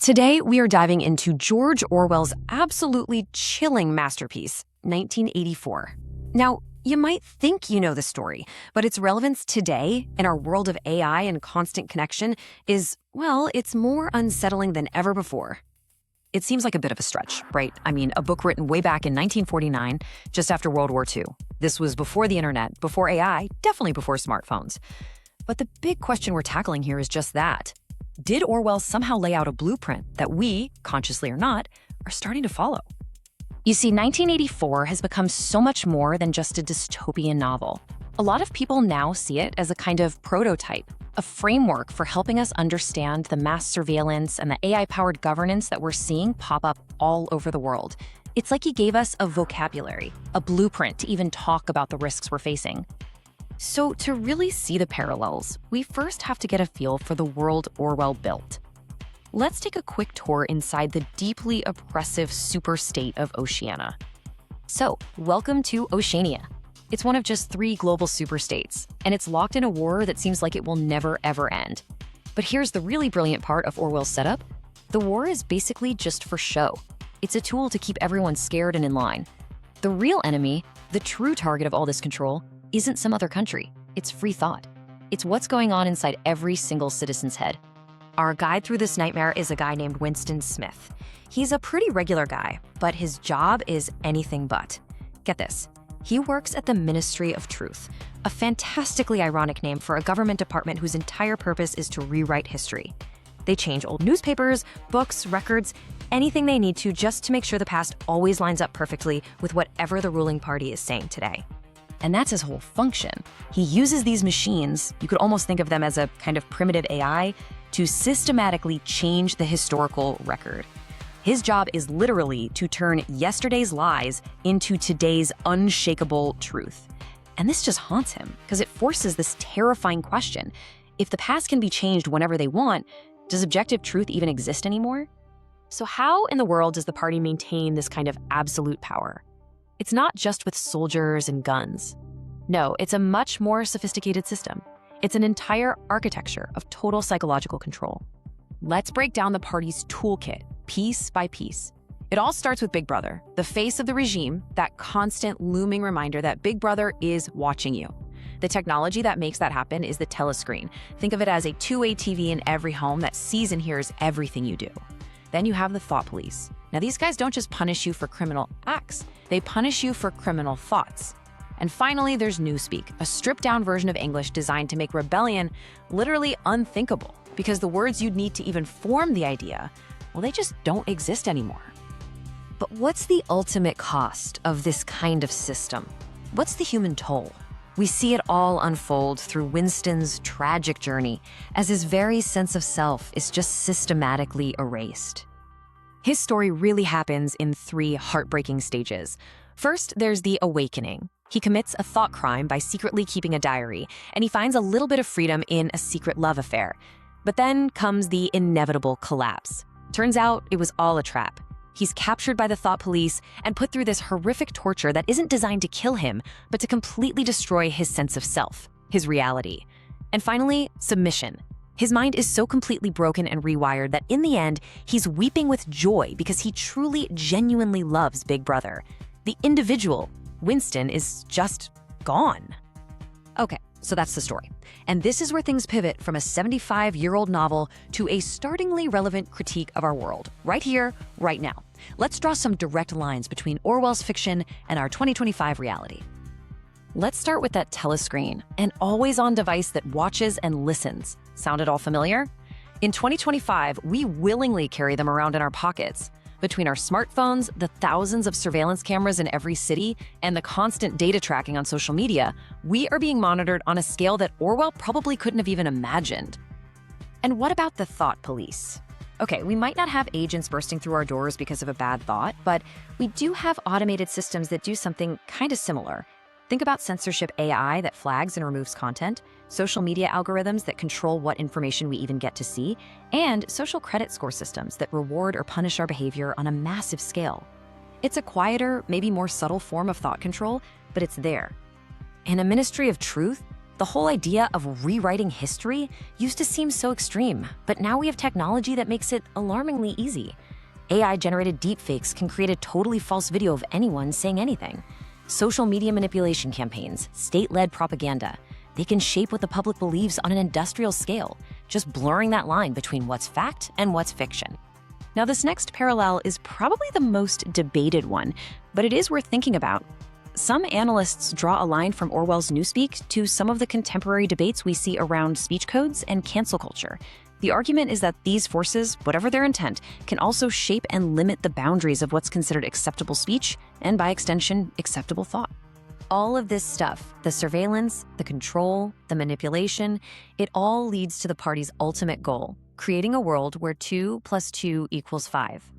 Today, we are diving into George Orwell's absolutely chilling masterpiece, 1984. Now, you might think you know the story, but its relevance today in our world of AI and constant connection is, well, it's more unsettling than ever before. It seems like a bit of a stretch, right? I mean, a book written way back in 1949, just after World War II. This was before the internet, before AI, definitely before smartphones. But the big question we're tackling here is just that. Did Orwell somehow lay out a blueprint that we, consciously or not, are starting to follow? You see, 1984 has become so much more than just a dystopian novel. A lot of people now see it as a kind of prototype, a framework for helping us understand the mass surveillance and the AI-powered governance that we're seeing pop up all over the world. It's like he gave us a vocabulary, a blueprint to even talk about the risks we're facing. So to really see the parallels, we first have to get a feel for the world Orwell built. Let's take a quick tour inside the deeply oppressive superstate of Oceania. So, welcome to Oceania. It's one of just 3 global superstates, and it's locked in a war that seems like it will never ever end. But here's the really brilliant part of Orwell's setup. The war is basically just for show. It's a tool to keep everyone scared and in line. The real enemy, the true target of all this control, isn't some other country. It's free thought. It's what's going on inside every single citizen's head. Our guide through this nightmare is a guy named Winston Smith. He's a pretty regular guy, but his job is anything but. Get this. He works at the Ministry of Truth, a fantastically ironic name for a government department whose entire purpose is to rewrite history. They change old newspapers, books, records, anything they need to just to make sure the past always lines up perfectly with whatever the ruling party is saying today. And that's his whole function. He uses these machines, you could almost think of them as a kind of primitive AI, to systematically change the historical record. His job is literally to turn yesterday's lies into today's unshakable truth. And this just haunts him, because it forces this terrifying question. If the past can be changed whenever they want, does objective truth even exist anymore? So how in the world does the party maintain this kind of absolute power? It's not just with soldiers and guns. No, it's a much more sophisticated system. It's an entire architecture of total psychological control. Let's break down the party's toolkit, piece by piece. It all starts with Big Brother, the face of the regime, that constant looming reminder that Big Brother is watching you. The technology that makes that happen is the telescreen. Think of it as a two-way TV in every home that sees and hears everything you do. Then you have the thought police. Now, these guys don't just punish you for criminal acts, they punish you for criminal thoughts. And finally, there's Newspeak, a stripped-down version of English designed to make rebellion literally unthinkable, because the words you'd need to even form the idea, well, they just don't exist anymore. But what's the ultimate cost of this kind of system? What's the human toll? We see it all unfold through Winston's tragic journey, as his very sense of self is just systematically erased. His story really happens in 3 heartbreaking stages. First, there's the awakening. He commits a thought crime by secretly keeping a diary, and he finds a little bit of freedom in a secret love affair. But then comes the inevitable collapse. Turns out it was all a trap. He's captured by the thought police and put through this horrific torture that isn't designed to kill him, but to completely destroy his sense of self, his reality. And finally, submission. His mind is so completely broken and rewired that in the end, he's weeping with joy because he truly, genuinely loves Big Brother. The individual, Winston, is just gone. Okay, so that's the story. And this is where things pivot from a 75-year-old novel to a startlingly relevant critique of our world, right here, right now. Let's draw some direct lines between Orwell's fiction and our 2025 reality. Let's start with that telescreen, an always-on device that watches and listens. Sound at all familiar? In 2025, we willingly carry them around in our pockets. Between our smartphones, the thousands of surveillance cameras in every city, and the constant data tracking on social media, we are being monitored on a scale that Orwell probably couldn't have even imagined. And what about the thought police? Okay, we might not have agents bursting through our doors because of a bad thought, but we do have automated systems that do something kind of similar. Think about censorship AI that flags and removes content, social media algorithms that control what information we even get to see, and social credit score systems that reward or punish our behavior on a massive scale. It's a quieter, maybe more subtle form of thought control, but it's there. In a Ministry of Truth, the The whole idea of rewriting history used to seem so extreme, but now we have technology that makes it alarmingly easy. AI-generated deepfakes can create a totally false video of anyone saying anything. Social media manipulation campaigns, state-led propaganda, they can shape what the public believes on an industrial scale, just blurring that line between what's fact and what's fiction. Now, this next parallel is probably the most debated one, but it is worth thinking about. Some analysts draw a line from Orwell's Newspeak to some of the contemporary debates we see around speech codes and cancel culture. The argument is that these forces, whatever their intent, can also shape and limit the boundaries of what's considered acceptable speech and, by extension, acceptable thought. All of this stuff, the surveillance, the control, the manipulation, it all leads to the party's ultimate goal, creating a world where 2 + 2 = 5.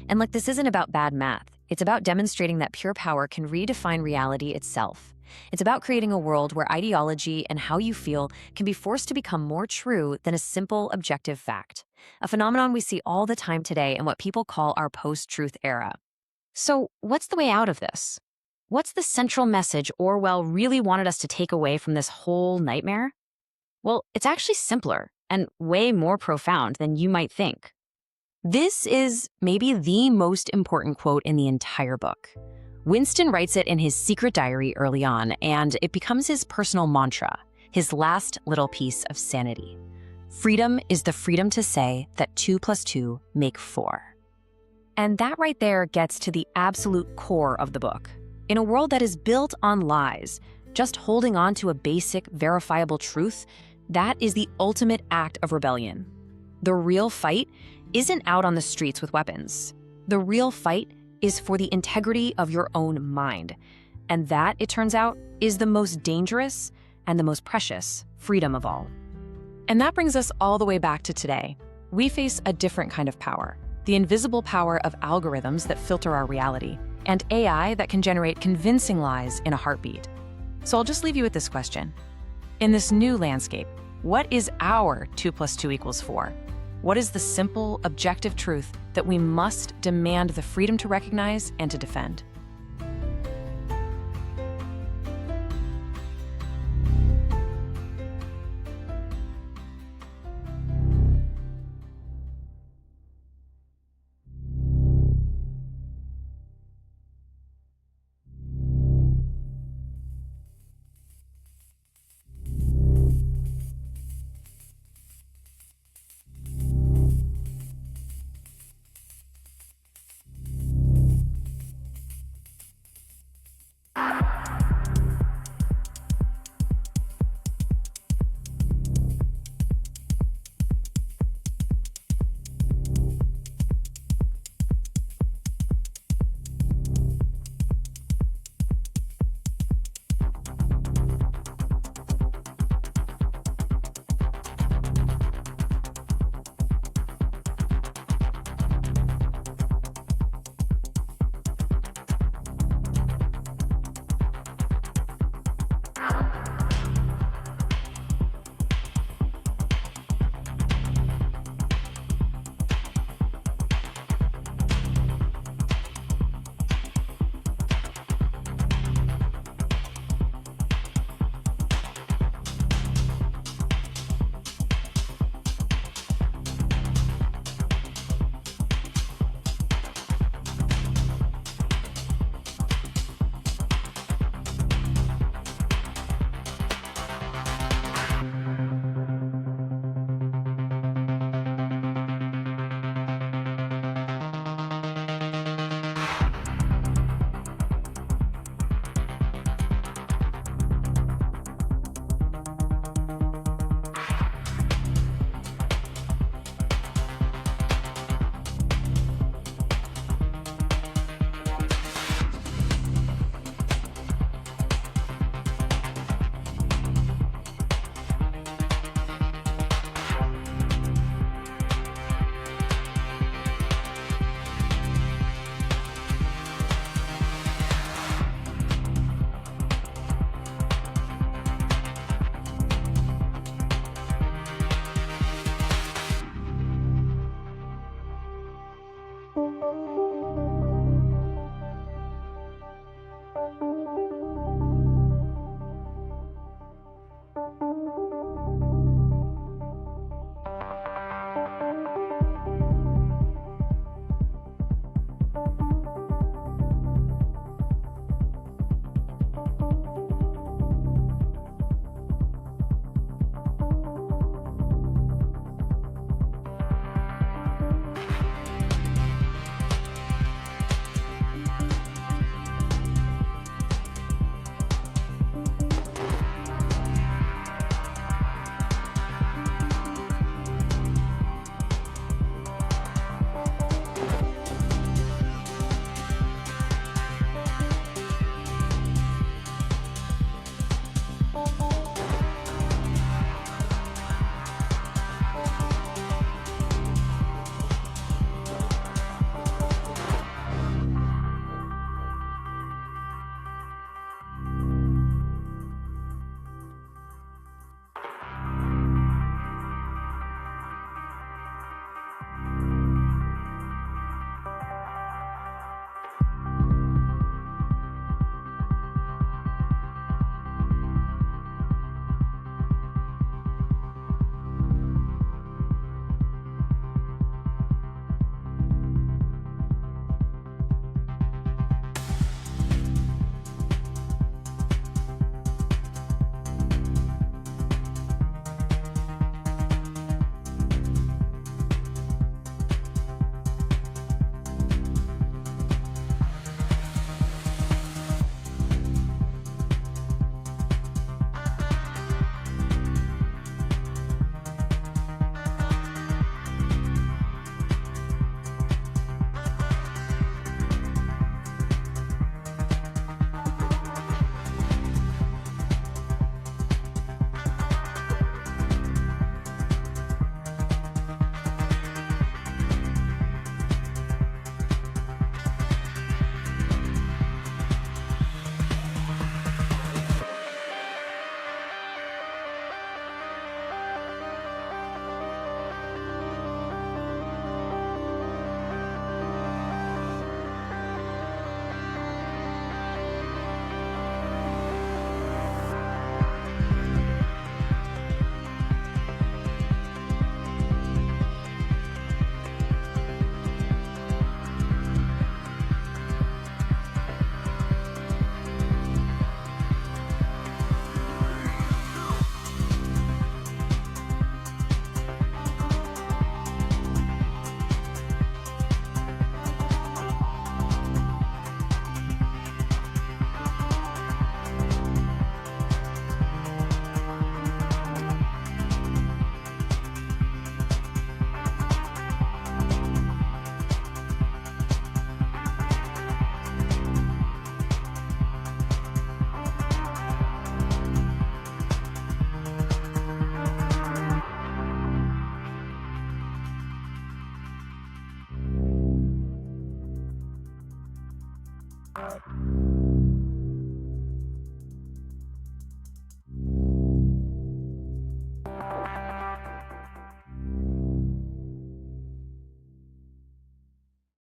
And this isn't about bad math. It's about demonstrating that pure power can redefine reality itself. It's about creating a world where ideology and how you feel can be forced to become more true than a simple, objective fact. A phenomenon we see all the time today in what people call our post-truth era. So, what's the way out of this? What's the central message Orwell really wanted us to take away from this whole nightmare? Well, it's actually simpler and way more profound than you might think. This is maybe the most important quote in the entire book. Winston writes it in his secret diary early on, and it becomes his personal mantra, his last little piece of sanity. Freedom is the freedom to say that 2 + 2 = 4. And that right there gets to the absolute core of the book. In a world that is built on lies, just holding on to a basic, verifiable truth, that is the ultimate act of rebellion. The real fight isn't out on the streets with weapons. The real fight is for the integrity of your own mind. And that, it turns out, is the most dangerous and the most precious freedom of all. And that brings us all the way back to today. We face a different kind of power, the invisible power of algorithms that filter our reality, and AI that can generate convincing lies in a heartbeat. So I'll just leave you with this question. In this new landscape, what is our 2 + 2 = 4? What is the simple, objective truth that we must demand the freedom to recognize and to defend?